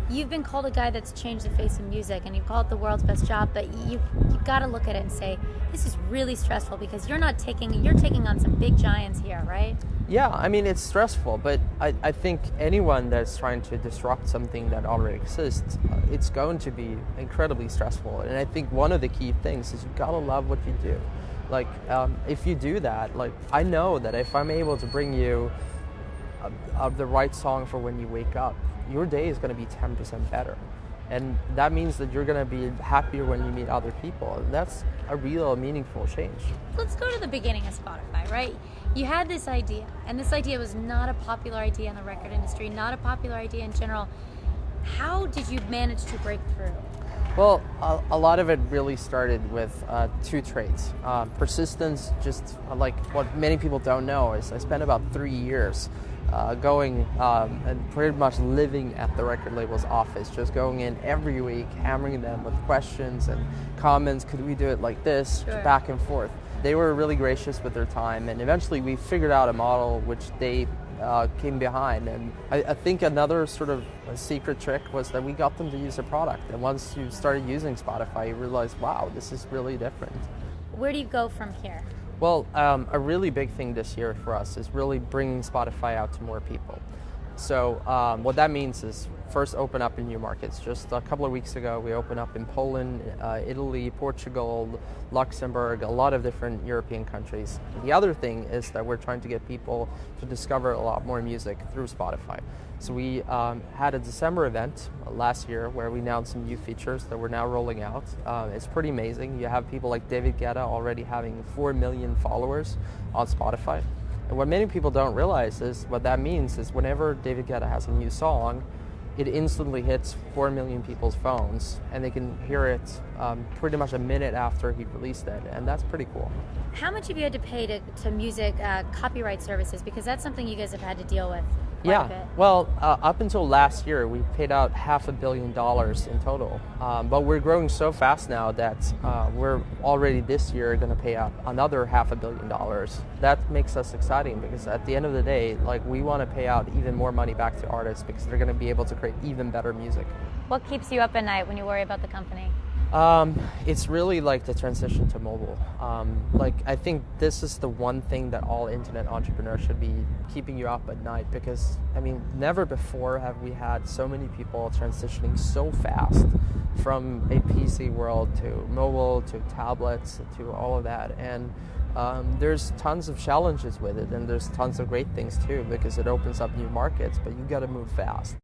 You've been called a guy that's changed the face of music, and you've called it the world's best job. But you got to look at it and say this is really stressful because you're taking on some big giants here, right? Yeah, I mean, it's stressful, but I think anyone that's trying to disrupt something that already exists, it's going to be incredibly stressful. And I think one of the key things is you've got to love what you do. Like, if you do that, like, I know that if I'm able to bring you the right song for when you wake up, your day is going to be 10% better. And that means that you're going to be happier when you meet other people. And that's a real meaningful change. Let's go to the beginning of Spotify, right? You had this idea, and this idea was not a popular idea in the record industry, not a popular idea in general. How did you manage to break through? Well, a lot of it really started with two traits. Persistence, just like what many people don't know, is I spent about 3 years going and pretty much living at the record label's office, just going in every week, hammering them with questions and comments. Could we do it like this? Sure. Back and forth. They were really gracious with their time, and eventually we figured out a model which they came behind. And I think another sort of a secret trick was that we got them to use a product. And once you started using Spotify, you realized, wow, this is really different. Where do you go from here? Well, a really big thing this year for us is really bringing Spotify out to more people. So what that means is first open up in new markets. Just a couple of weeks ago, we opened up in Poland, Italy, Portugal, Luxembourg, a lot of different European countries. The other thing is that we're trying to get people to discover a lot more music through Spotify. So we had a December event last year where we announced some new features that we're now rolling out. It's pretty amazing. You have people like David Guetta already having 4 million followers on Spotify. And what many people don't realize is what that means is whenever David Guetta has a new song, it instantly hits 4 million people's phones, and they can hear it pretty much a minute after he released it, and that's pretty cool. How much have you had to pay to music copyright services? Because that's something you guys have had to deal with quite a bit. Well, up until last year, we paid out $500 million in total. But we're growing so fast now that we're already this year going to pay out another $500 million. That makes us exciting because at the end of the day, like, we want to pay out even more money back to artists because they're going to be able to create even better music. What keeps you up at night when you worry about the company? It's really like the transition to mobile. Like, I think this is the one thing that all internet entrepreneurs should be keeping you up at night because, I mean, never before have we had so many people transitioning so fast from a PC world to mobile to tablets to all of that. And there's tons of challenges with it, and there's tons of great things too because it opens up new markets, but you got to move fast.